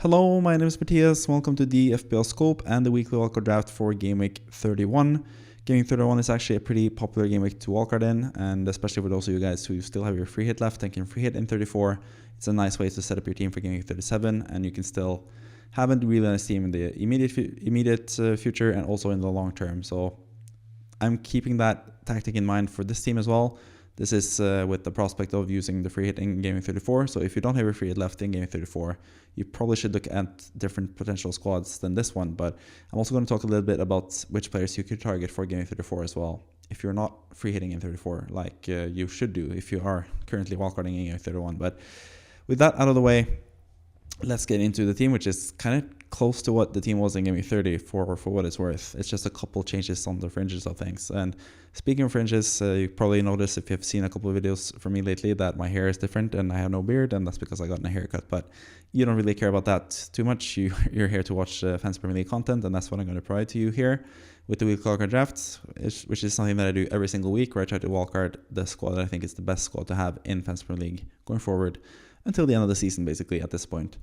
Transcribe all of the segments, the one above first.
Hello, my name is Matthias. Welcome to the FPL Scope and the weekly wildcard draft for Game Week 31. Game Week 31 is actually a pretty popular game week to wildcard in, and especially for those of you guys who still have your free hit left and can free hit in 34, it's a nice way to set up your team for Game Week 37, and you can still have a really nice team in the immediate future and also in the long term. So I'm keeping that tactic in mind for this team as well. This is with the prospect of using the free hit in Game Week 34. So if you don't have your free hit left in Game Week 34, you probably should look at different potential squads than this one. But I'm also going to talk a little bit about which players you could target for Game Week 34 as well. If you're not free hitting in 34, like you should do if you are currently wildcarding in Game Week 31. But with that out of the way, let's get into the team, which is kind of close to what the team was in Game Week 30 for what it's worth. It's just a couple changes on the fringes of things. And speaking of fringes, you probably noticed if you've seen a couple of videos from me lately that my hair is different and I have no beard, and that's because I got a haircut. But you don't really care about that too much. You're here to watch Fantasy Premier League content, and that's what I'm going to provide to you here with the weekly wildcard draft, which is something that I do every single week, where I try to wildcard the squad that I think is the best squad to have in Fantasy Premier League going forward until the end of the season, basically, at this point.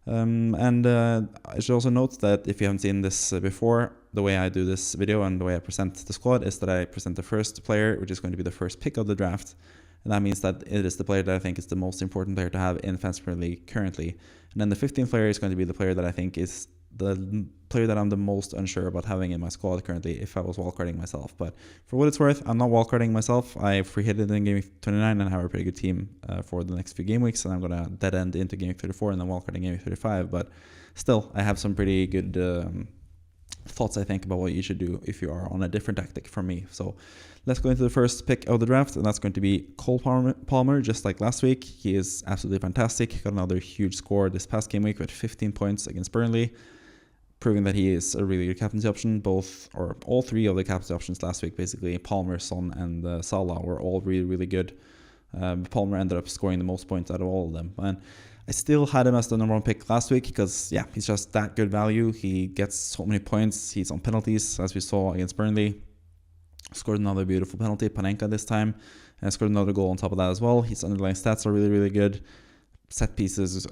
I should also note that if you haven't seen this before, the way I do this video and the way I present the squad is that I present the first player, which is going to be the first pick of the draft. And that means that it is the player that I think is the most important player to have in Fantasy Premier League currently. And then the 15th player is going to be the player that I think is the player that I'm the most unsure about having in my squad currently if I was wildcarding myself. But for what it's worth, I'm not wildcarding myself. I free hit it in Game Week 29 and have a pretty good team for the next few game weeks. And I'm going to dead end into Game Week 34 and then wildcarding Game Week 35. But still, I have some pretty good thoughts, I think, about what you should do if you are on a different tactic from me. So let's go into the first pick of the draft, and that's going to be Cole Palmer, just like last week. He is absolutely fantastic. He got another huge score this past game week with 15 points against Burnley, proving that he is a really good captaincy option. All three of the captaincy options last week, basically, Palmer, Son, and Salah, were all really, really good. Palmer ended up scoring the most points out of all of them. And I still had him as the number one pick last week because, yeah, he's just that good value. He gets so many points. He's on penalties, as we saw against Burnley. Scored another beautiful penalty, Panenka this time, and scored another goal on top of that as well. His underlying stats are really, really good. Set pieces,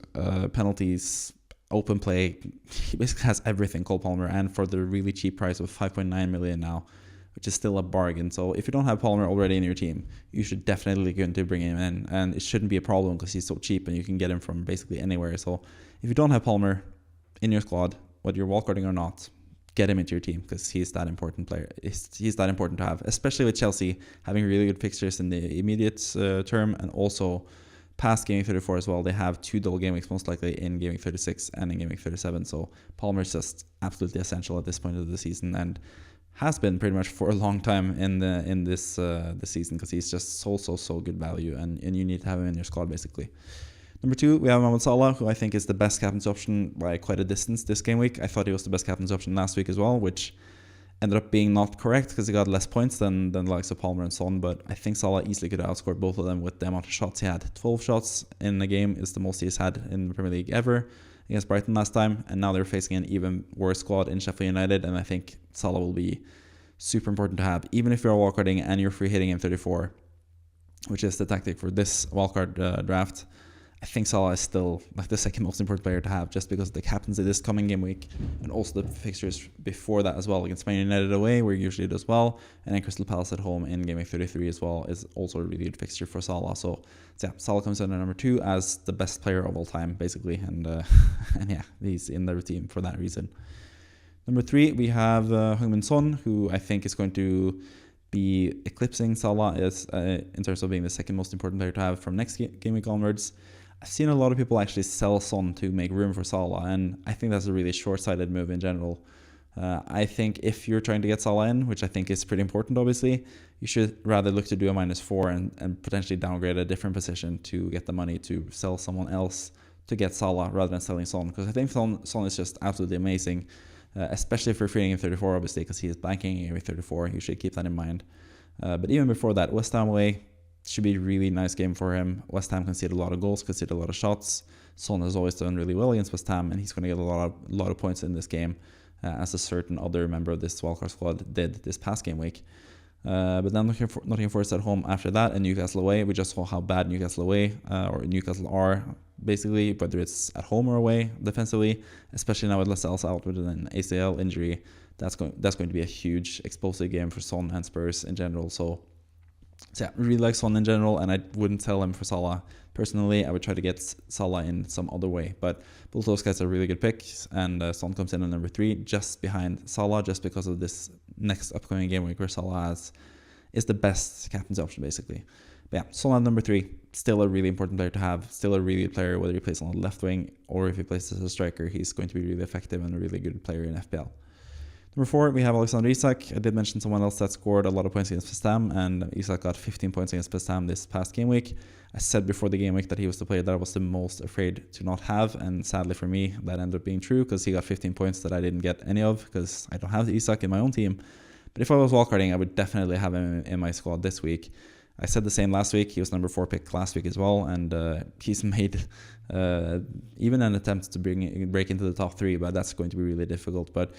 penalties, open play. He basically has everything, Cole Palmer, and for the really cheap price of 5.9 million now, which is still a bargain. So if you don't have Palmer already in your team, you should definitely look into bringing him in, and it shouldn't be a problem because he's so cheap and you can get him from basically anywhere. So if you don't have Palmer in your squad, whether you're wildcarding or not, get him into your team because he's that important player. He's that important to have, especially with Chelsea having really good fixtures in the immediate term, and also past Game Week 34 as well. They have two double game weeks most likely in Game Week 36 and in Game Week 37. So Palmer is just absolutely essential at this point of the season, and has been pretty much for a long time in this season, because he's just so good value, and you need to have him in your squad basically. Number two, we have Mohamed Salah, who I think is the best captain's option by quite a distance this game week. I thought he was the best captain's option last week as well, which ended up being not correct because he got less points than the likes of Palmer and Son. But I think Salah easily could have outscored both of them with the amount of shots he had. 12 shots in the game is the most he's had in the Premier League ever against Brighton last time. And now they're facing an even worse squad in Sheffield United. And I think Salah will be super important to have, even if you're wildcarding and you're free hitting in 34, which is the tactic for this wildcard draft. I think Salah is still like the second most important player to have, just because of the captaincy this coming game week, and also the fixtures before that as well, against Man United away, where he usually does well, and then Crystal Palace at home in Game Week 33 as well is also a really good fixture for Salah. So yeah, Salah comes in at number two as the best player of all time, basically, and yeah, he's in the team for that reason. Number three, we have Heung-min Son, who I think is going to be eclipsing Salah in terms of being the second most important player to have from next game week onwards. I've seen a lot of people actually sell Son to make room for Salah, and I think that's a really short-sighted move in general. I think if you're trying to get Salah in, which I think is pretty important, obviously, you should rather look to do a -4 and potentially downgrade a different position to get the money to sell someone else to get Salah rather than selling Son, because I think Son is just absolutely amazing, especially if you're freeing in 34, obviously, because he is banking in 34. You should keep that in mind. But even before that, West Ham away should be a really nice game for him. West Ham conceded a lot of goals, conceded a lot of shots. Son has always done really well against West Ham, and he's going to get a lot of points in this game, as a certain other member of this wildcard squad did this past game week. But then Nottingham Forest at home after that, and Newcastle away. We just saw how bad Newcastle away or Newcastle are basically, whether it's at home or away defensively, especially now with Lascelles out with an ACL injury. That's going to be a huge explosive game for Son and Spurs in general. So yeah, really like Son in general, and I wouldn't sell him for Salah. Personally, I would try to get Salah in some other way, but both those guys are really good picks, and Son comes in at number 3, just behind Salah, just because of this next upcoming game week where Salah is the best captain's option, basically. But yeah, Son at number 3, still a really important player to have, still a really good player, whether he plays on the left wing or if he plays as a striker, he's going to be really effective and a really good player in FPL. Number 4, we have Alexander Isak. I did mention someone else that scored a lot of points against West Ham, and Isak got 15 points against West Ham this past game week. I said before the game week that he was the player that I was the most afraid to not have, and sadly for me, that ended up being true because he got 15 points that I didn't get any of because I don't have Isak in my own team. But if I was wildcarding, I would definitely have him in my squad this week. I said the same last week. He was number 4 pick last week as well, and he's made even an attempt to break into the top 3, but that's going to be really difficult. But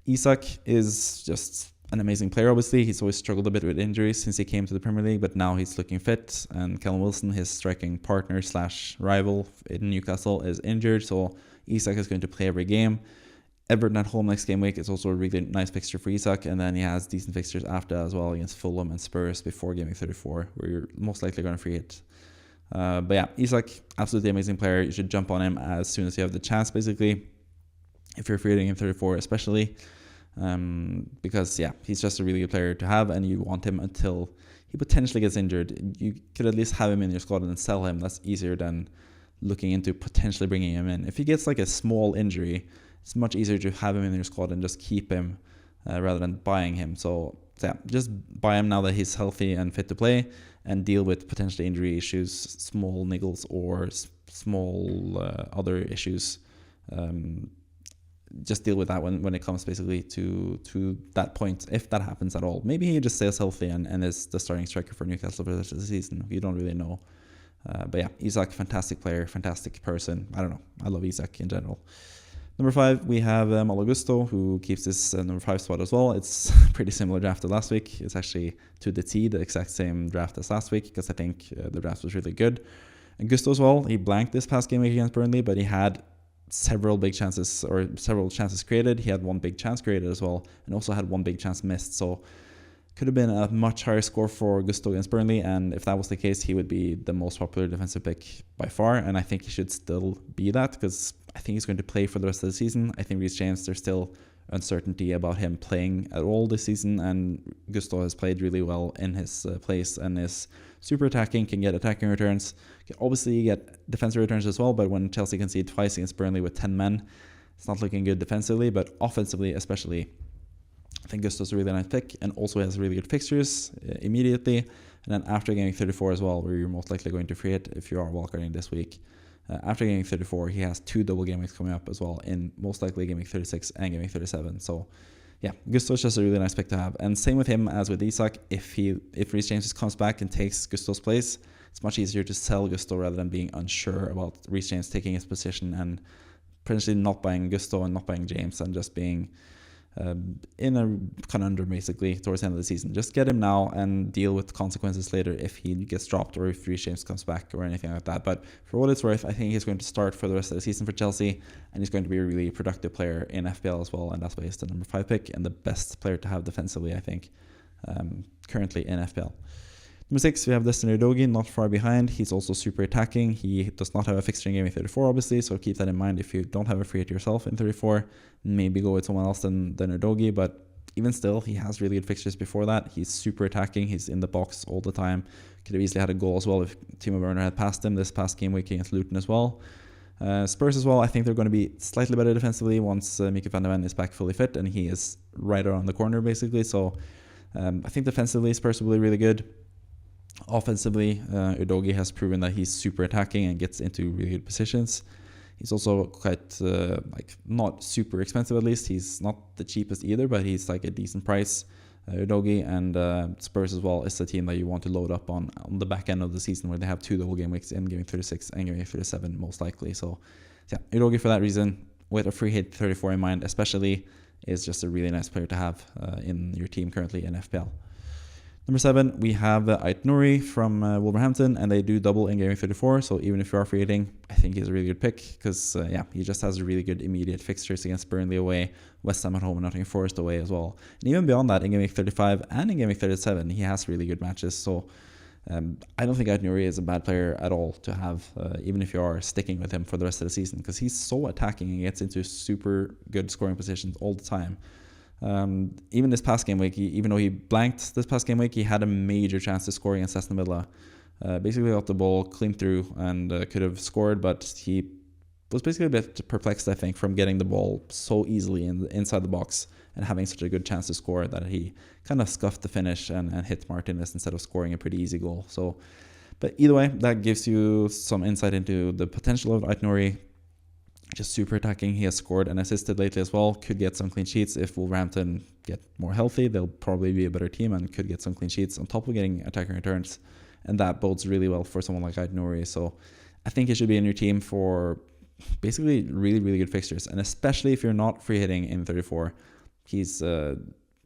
Isak is just an amazing player, obviously. He's always struggled a bit with injuries since he came to the Premier League, but now he's looking fit. And Callum Wilson, his striking partner / rival in Newcastle, is injured, so Isak is going to play every game. Everton at home next game week is also a really nice fixture for Isak, and then he has decent fixtures after as well against Fulham and Spurs before game week 34, where you're most likely going to free hit. But yeah, Isak, absolutely amazing player. You should jump on him as soon as you have the chance, basically. If you're free hitting in 34 especially, because yeah, he's just a really good player to have, and you want him until he potentially gets injured. You could at least have him in your squad and then sell him. That's easier than looking into potentially bringing him in. If he gets like a small injury, it's much easier to have him in your squad and just keep him rather than buying him. So yeah, just buy him now that he's healthy and fit to play, and deal with potentially injury issues, small niggles or small other issues. Just deal with that when it comes basically to that point, if that happens at all. Maybe he just stays healthy and is the starting striker for Newcastle for the rest of the season. You don't really know. But yeah, Isak, fantastic player, fantastic person. I don't know. I love Isak in general. Number 5, we have Malo Gusto, who keeps this number 5 spot as well. It's pretty similar draft to last week. It's actually to the T, the exact same draft as last week, because I think the draft was really good. And Gusto as well, he blanked this past game week against Burnley, but he had several chances created. He had one big chance created as well, and also had one big chance missed. So could have been a much higher score for Gusto against Burnley, and if that was the case, he would be the most popular defensive pick by far, and I think he should still be that, because I think he's going to play for the rest of the season. I think Reece James, there's still uncertainty about him playing at all this season, and Gusto has played really well in his place and is super attacking, can get attacking returns, can obviously get defensive returns as well, but when Chelsea conceded twice against Burnley with 10 men, it's not looking good defensively, but offensively especially, I think Gusto's a really nice pick, and also has really good fixtures immediately, and then after game 34 as well, where you're most likely going to free hit if you are wildcarding this week. After game 34, he has 2 double game weeks coming up as well, in most likely game 36 and game 37. So yeah, Gusto's just a really nice pick to have. And same with him as with Isak. If Reece James comes back and takes Gusto's place, it's much easier to sell Gusto rather than being unsure about Reece James taking his position and potentially not buying Gusto and not buying James, and just being in a conundrum basically towards the end of the season. Just get him now and deal with consequences later if he gets dropped or if Reece James comes back or anything like that. But for what it's worth, I think he's going to start for the rest of the season for Chelsea, and he's going to be a really productive player in FPL as well, and that's why he's the number 5 pick and the best player to have defensively, I think, currently in FPL. Number 6, we have Destiny Udogie, not far behind. He's also super attacking. He does not have a fixture in game 34, obviously, so keep that in mind if you don't have a free hit yourself in 34. Maybe go with someone else than Udogie, but even still, he has really good fixtures before that. He's super attacking. He's in the box all the time. Could have easily had a goal as well if Timo Werner had passed him this past game week against Luton as well. Spurs as well, I think they're going to be slightly better defensively once Mieke van de Ven is back fully fit, and he is right around the corner, basically. So I think defensively, Spurs will be really good. Offensively, Udogie has proven that he's super attacking and gets into really good positions. He's also quite not super expensive, at least. He's not the cheapest either, but he's like a decent price. Udogie, and Spurs as well is a team that you want to load up on the back end of the season, where they have 2 double game weeks in game 36 and game 37 most likely. So yeah, Udogie for that reason, with a free hit 34 in mind especially, is just a really nice player to have in your team currently in FPL. Number 7, we have Ait-Nouri from Wolverhampton, and they do double in Game 34. So even if you are free hitting, I think he's a really good pick because, he just has really good immediate fixtures against Burnley away, West Ham at home, and Nottingham Forest away as well. And even beyond that, in Game 35 and in Game 37, he has really good matches. So I don't think Ait-Nouri is a bad player at all to have, even if you are sticking with him for the rest of the season, because he's so attacking and gets into super good scoring positions all the time. Even this past game week, even though he blanked this past game week, he had a major chance to score against Aston Villa. Basically got the ball clean through and could have scored, but he was basically a bit perplexed, I think, from getting the ball so easily inside the box and having such a good chance to score that he kind of scuffed the finish and hit Martinez instead of scoring a pretty easy goal. So, but either way, that gives you some insight into the potential of Ait-Nouri. Just super attacking. He has scored and assisted lately as well. Could get some clean sheets if Wolverhampton get more healthy. They'll probably be a better team and could get some clean sheets on top of getting attacking returns. And that bodes really well for someone like Ait-Nouri. So I think he should be in your team for basically really, really good fixtures. And especially if you're not free hitting in 34, he's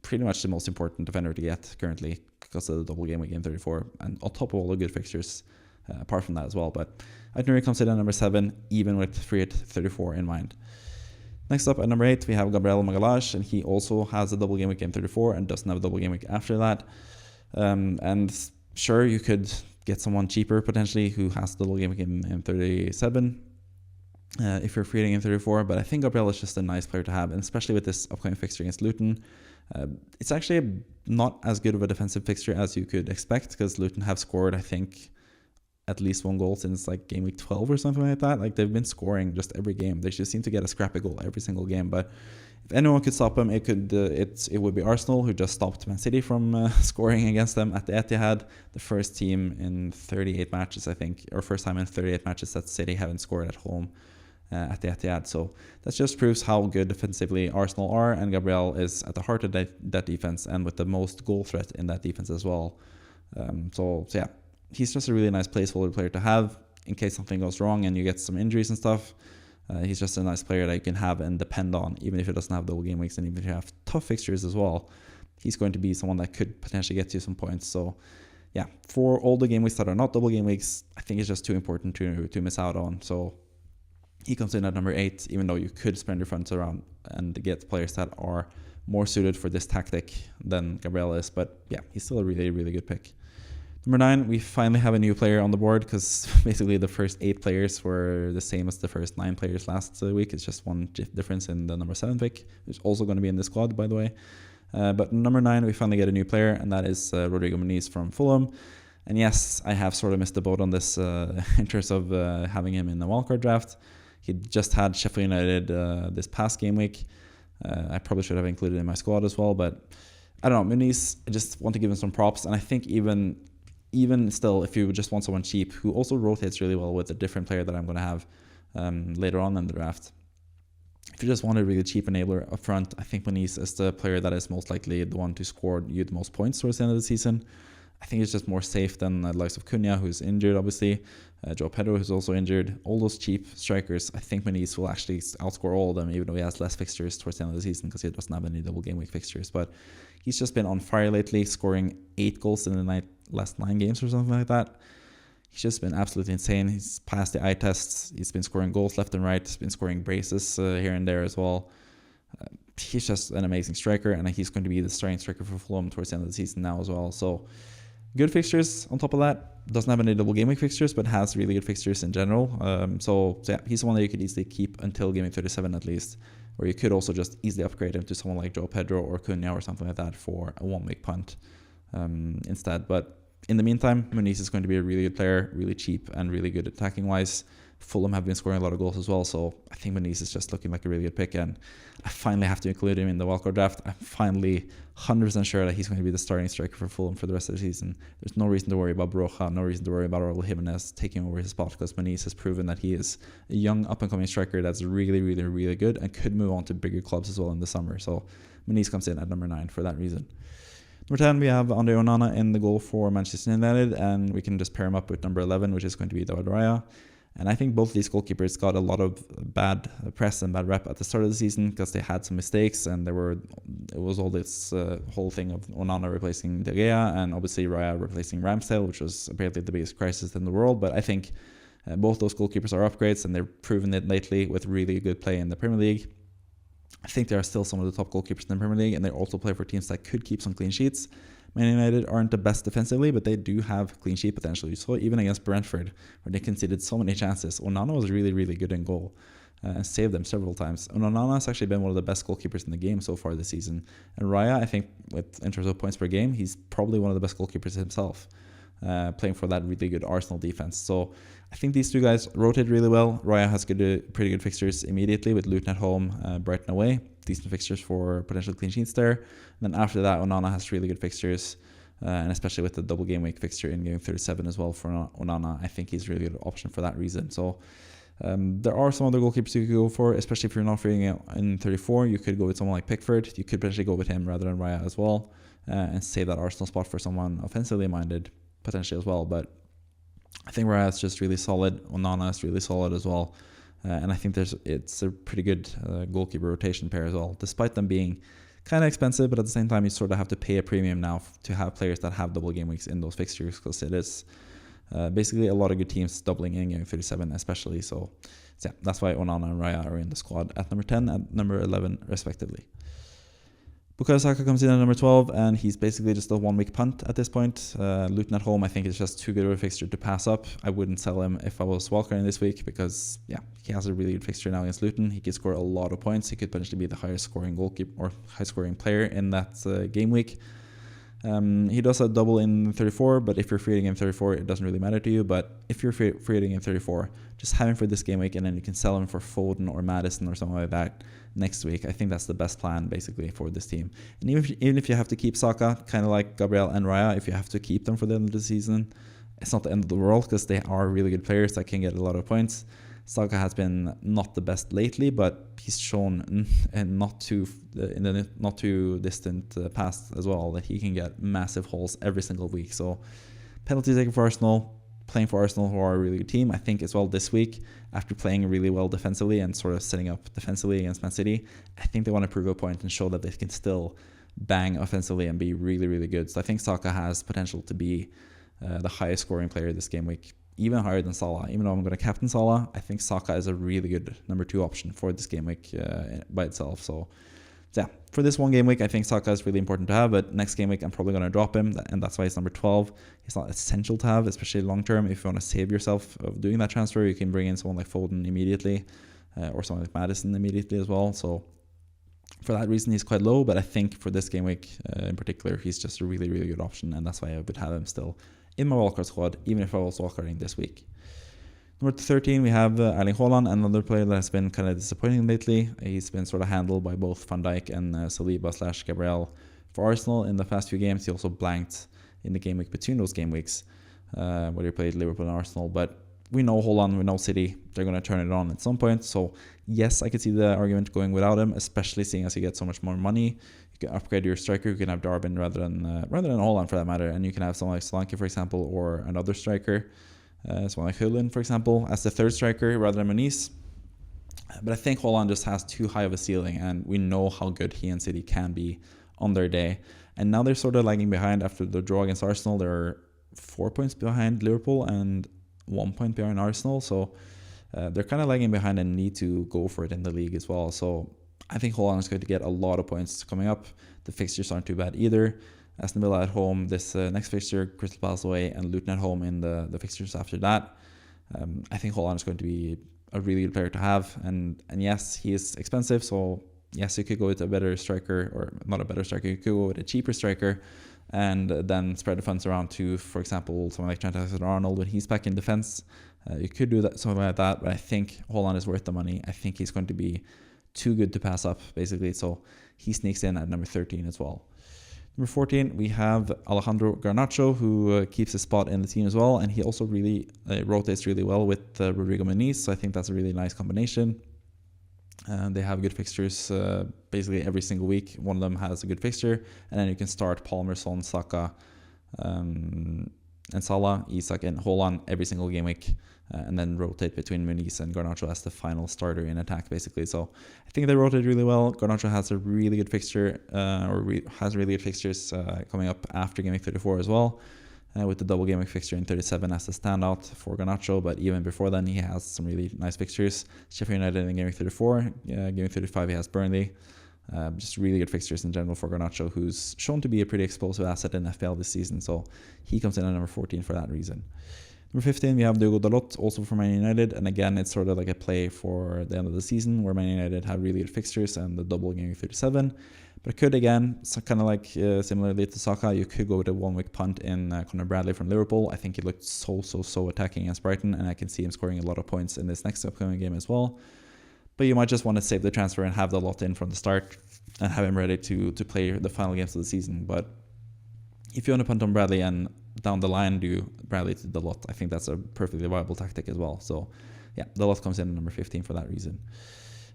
pretty much the most important defender to get currently because of the double game week in 34. And on top of all the good fixtures apart from that as well. But Ait-Nouri comes in at number 7, even with free hit 34 in mind. Next up at number 8, we have Gabriel, and he also has a double game week in 34 and doesn't have a double game week after that. And sure, you could get someone cheaper potentially who has the double game week in 37 if you're free hitting in 34, but I think Gabriel is just a nice player to have, and especially with this upcoming fixture against Luton. It's actually not as good of a defensive fixture as you could expect because Luton have scored, I think, at least one goal since like game week 12 or something like that. Like they've been scoring just every game. They just seem to get a scrappy goal every single game. But if anyone could stop them, it would be Arsenal, who just stopped Man City from scoring against them at the Etihad. The first team in 38 matches, I think, or first time in 38 matches that City haven't scored at home at the Etihad. So that just proves how good defensively Arsenal are, and Gabriel is at the heart of that defense and with the most goal threat in that defense as well. So yeah. He's just a really nice placeholder player to have in case something goes wrong and you get some injuries and stuff. He's just a nice player that you can have and depend on, even if it doesn't have double game weeks and even if you have tough fixtures as well. He's going to be someone that could potentially get you some points. So, yeah, for all the game weeks that are not double game weeks, I think it's just too important to miss out on. So, he comes in at number 8, even though you could spend your funds around and get players that are more suited for this tactic than Gabriel is. But, yeah, he's still a really, really good pick. Number 9, we finally have a new player on the board because basically the first 8 players were the same as the first 9 players last week. It's just one difference in the number 7 pick, who's also going to be in the squad, by the way. But number 9, we finally get a new player, and that is Rodrigo Muniz from Fulham. And yes, I have sort of missed the boat on this in terms of having him in the wildcard draft. He just had Sheffield United this past game week. I probably should have included him in my squad as well, but I don't know. Muniz, I just want to give him some props, and I think even still, if you just want someone cheap who also rotates really well with a different player that I'm going to have later on in the draft, if you just want a really cheap enabler up front, I think Muniz is the player that is most likely the one to score you the most points towards the end of the season. I think it's just more safe than the likes of Cunha, who's injured, obviously, Joe Pedro, who's also injured. All those cheap strikers, I think Muniz will actually outscore all of them, even though he has less fixtures towards the end of the season because he doesn't have any double game week fixtures. But he's just been on fire lately, scoring 8 goals in the last 9 games or something like that. He's just been absolutely insane. He's passed the eye tests. He's been scoring goals left and right. He's been scoring braces here and there as well. He's just an amazing striker, and he's going to be the starting striker for Fulham towards the end of the season now as well. So good fixtures on top of that. Doesn't have any double game week fixtures, but has really good fixtures in general. So yeah, he's the one that you could easily keep until game week 37 at least. Or you could also just easily upgrade him to someone like Joe Pedro or Cunha or something like that for a 1-week punt instead. But in the meantime, Muniz is going to be a really good player, really cheap and really good attacking-wise. Fulham have been scoring a lot of goals as well, so I think Muniz is just looking like a really good pick, and I finally have to include him in the wildcard draft. I'm finally 100% sure that he's going to be the starting striker for Fulham for the rest of the season. There's no reason to worry about Broja, no reason to worry about Raul Jimenez taking over his spot, because Muniz has proven that he is a young up-and-coming striker that's really, really, really good and could move on to bigger clubs as well in the summer. So Muniz comes in at number 9 for that reason. Number 10, we have Andre Onana in the goal for Manchester United, and we can just pair him up with number 11, which is going to be Onana and Raya. And I think both these goalkeepers got a lot of bad press and bad rep at the start of the season because they had some mistakes, and it was all this whole thing of Onana replacing De Gea and obviously Raya replacing Ramsdale, which was apparently the biggest crisis in the world. But I think both those goalkeepers are upgrades, and they've proven it lately with really good play in the Premier League. I think they are still some of the top goalkeepers in the Premier League, and they also play for teams that could keep some clean sheets. Man United aren't the best defensively, but they do have clean sheet potential. You saw even against Brentford, where they conceded so many chances. Onana was really, really good in goal and saved them several times. And Onana has actually been one of the best goalkeepers in the game so far this season. And Raya, I think, in terms of points per game, he's probably one of the best goalkeepers himself, playing for that really good Arsenal defense. So I think these two guys rotate really well. Raya has pretty good fixtures immediately with Luton at home, Brighton away. Decent fixtures for potential clean sheets there. And then after that, Onana has really good fixtures, and especially with the double game week fixture in game 37 as well for Onana. I think he's a really good option for that reason. So there are some other goalkeepers you could go for, especially if you're not feeling it in 34. You could go with someone like Pickford. You could potentially go with him rather than Raya as well, and save that Arsenal spot for someone offensively minded potentially as well. But I think Raya is just really solid. Onana is really solid as well. And I think it's a pretty good goalkeeper rotation pair as well, despite them being kind of expensive. But at the same time, you sort of have to pay a premium now to have players that have double game weeks in those fixtures, because it is basically a lot of good teams doubling in game 37 especially. So yeah, that's why Onana and Raya are in the squad at number 10 and number 11 respectively. Bukayo Saka comes in at number 12, and he's basically just a one-week punt at this point. Luton at home, I think, is just too good of a fixture to pass up. I wouldn't sell him if I was wildcarding this week because, yeah, he has a really good fixture now against Luton. He could score a lot of points. He could potentially be the highest scoring goalkeeper or highest scoring player in that game week. He does a double in 34, but if you're free hitting in 34, it doesn't really matter to you. But if you're free hitting in 34, just have him for this game week, and then you can sell him for Foden or Maddison or something like that next week. I think that's the best plan basically for this team. And even if you have to keep Saka, kind of like Gabriel and Raya, if you have to keep them for the end of the season, it's not the end of the world because they are really good players that can get a lot of points. Saka has been not the best lately, but he's shown in the not too distant past as well that he can get massive holes every single week. So penalty taker for Arsenal, playing for Arsenal, who are a really good team. I think as well this week, after playing really well defensively and sort of setting up defensively against Man City, I think they want to prove a point and show that they can still bang offensively and be really, really good. So I think Saka has potential to be the highest scoring player this game week, even higher than Salah. Even though I'm going to captain Salah, I think Saka is a really good number 2 option for this game week by itself. So yeah, for this one game week, I think Saka is really important to have, but next game week I'm probably going to drop him, and that's why he's number 12. He's not essential to have, especially long term. If you want to save yourself of doing that transfer, you can bring in someone like Foden immediately, or someone like Maddison immediately as well. So for that reason, he's quite low, but I think for this game week in particular, he's just a really, really good option, and that's why I would have him still in my wildcard squad, even if I was wildcarding this week. Number 13, we have Erling Haaland, another player that has been kind of disappointing lately. He's been sort of handled by both Van Dijk and Saliba/Gabriel for Arsenal in the past few games. He also blanked in the game week between those game weeks, where he played Liverpool and Arsenal. But we know Haaland, we know City, they're going to turn it on at some point. So yes, I could see the argument going without him, especially seeing as you get so much more money. You can upgrade your striker. You can have Darwin rather than Haaland for that matter, and you can have someone like Solanke, for example, or another striker. Someone like Haaland, for example, as the third striker rather than Muniz. But I think Haaland just has too high of a ceiling, and we know how good he and City can be on their day. And now they're sort of lagging behind after the draw against Arsenal. They're 4 points behind Liverpool and 1 point behind Arsenal. So they're kind of lagging behind and need to go for it in the league as well. So I think Haaland is going to get a lot of points coming up. The fixtures aren't too bad either. Aston Villa at home this next fixture, Crystal Palace away, and Luton at home in the fixtures after that. I think Haaland is going to be a really good player to have, and yes, he is expensive, so yes, you could go with a better striker, or not a better striker, you could go with a cheaper striker, and then spread the funds around to, for example, someone like Trent Alexander-Arnold when he's back in defense. You could do that, something like that, but I think Haaland is worth the money. I think he's going to be too good to pass up, basically, so he sneaks in at number 13 as well. Number 14, we have Alejandro Garnacho, who keeps his spot in the team as well, and he also really rotates really well with Rodrigo Muniz, so I think that's a really nice combination. They have good fixtures basically every single week. One of them has a good fixture, and then you can start Palmer, Son, Saka, and Salah, Isak, and Haaland every single game week, and then rotate between Muniz and Garnacho as the final starter in attack, basically. So I think they rotate really well. Garnacho has a really good fixture, has really good fixtures coming up after game week 34 as well, with the double game week fixture in 37 as the standout for Garnacho. But even before then, he has some really nice fixtures. Sheffield United in game week 34, game week 35 he has Burnley. Just really good fixtures in general for Garnacho, who's shown to be a pretty explosive asset in FPL this season. So he comes in at number 14 for that reason. Number 15, we have Dalot, also for Man United. And again, it's sort of like a play for the end of the season where Man United have really good fixtures and the double game week 37. But it could, again, so kind of like similarly to Saka, you could go with a 1 week punt in Conor Bradley from Liverpool. I think he looked so attacking against Brighton, and I can see him scoring a lot of points in this next upcoming game as well. But you might just want to save the transfer and have Dalot in from the start and have him ready to play the final games of the season. But if you want to punt on Bradley and down the line do Bradley to Dalot, I think that's a perfectly viable tactic as well. So yeah, Dalot comes in at number 15 for that reason.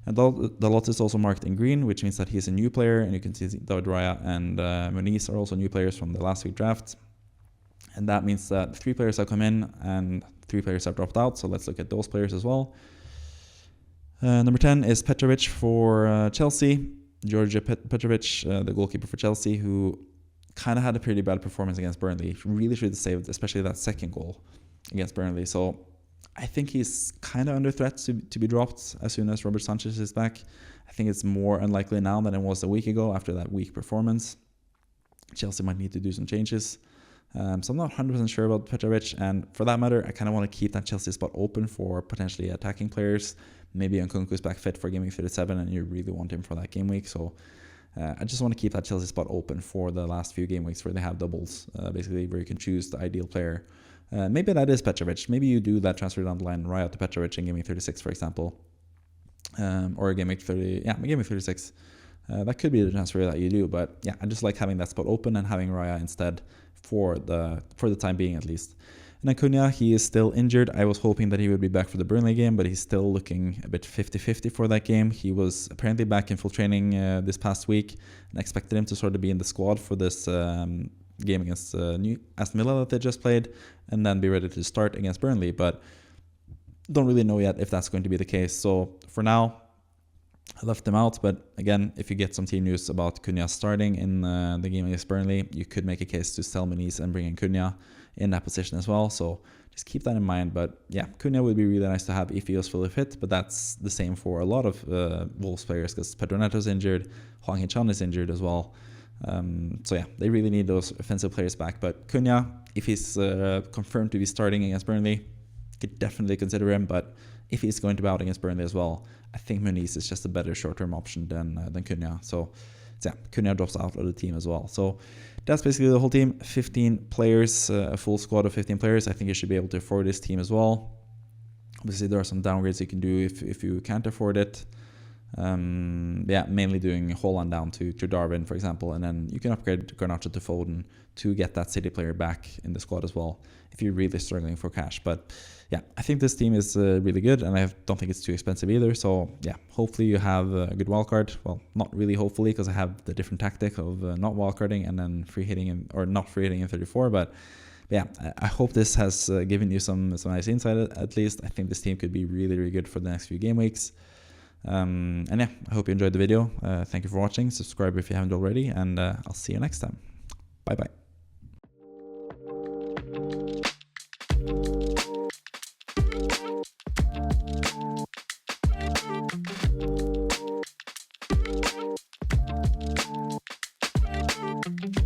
And Dalot is also marked in green, which means that he's a new player, and you can see David Raya and Muniz are also new players from the last week draft. And that means that 3 players have come in and 3 players have dropped out. So let's look at those players as well. Number 10 is Petrovic for Chelsea. Georgia Petrovic, the goalkeeper for Chelsea, who kind of had a pretty bad performance against Burnley. Really should have saved, especially that second goal against Burnley. So I think he's kind of under threat to be dropped as soon as Robert Sanchez is back. I think it's more unlikely now than it was a week ago after that weak performance. Chelsea might need to do some changes. So I'm not 100% sure about Petrovic, and for that matter, I kind of want to keep that Chelsea spot open for potentially attacking players. Maybe Nkunku's back fit for game week 37 and you really want him for that game week. So I just want to keep that Chelsea spot open for the last few game weeks where they have doubles, basically where you can choose the ideal player. Maybe that is Petrovic. Maybe you do that transfer down the line, Raya to Petrovic in game week 36, for example, or game week 30. Yeah, game week 36. That could be the transfer that you do, but yeah, I just like having that spot open and having Raya instead for the time being at least. And Acuna, he is still injured. I was hoping that he would be back for the Burnley game, but he's still looking a bit 50-50 for that game. He was apparently back in full training this past week, and I expected him to sort of be in the squad for this game against Aston Villa that they just played, and then be ready to start against Burnley, but don't really know yet if that's going to be the case. So for now, I left them out, but again, if you get some team news about Cunha starting in the game against Burnley, you could make a case to sell Muniz and bring in Cunha in that position as well. So just keep that in mind. But yeah, Cunha would be really nice to have if he was fully fit, but that's the same for a lot of Wolves players because Pedro Neto's injured, Hwang Hee-chan is injured as well. So yeah, they really need those offensive players back. But Cunha, if he's confirmed to be starting against Burnley, could definitely consider him. But if he's going to be out against Burnley as well, I think Muniz is just a better short-term option than Cunha. So yeah, Cunha drops out of the team as well. So that's basically the whole team. 15 players, a full squad of 15 players. I think you should be able to afford this team as well. Obviously, there are some downgrades you can do if you can't afford it. Yeah, mainly doing Haaland down to Darwin, for example, and then you can upgrade Garnacho to Foden to get that City player back in the squad as well if you're really struggling for cash. But yeah, I think this team is really good, and I don't think it's too expensive either. So yeah, hopefully you have a good wildcard. Well, not really hopefully, because I have the different tactic of not wildcarding and then free hitting or not free hitting in 34. But yeah, I hope this has given you some nice insight at least. I think this team could be really, really good for the next few game weeks. And yeah, I hope you enjoyed the video. Thank you for watching. Subscribe if you haven't already, and I'll see you next time. Bye bye.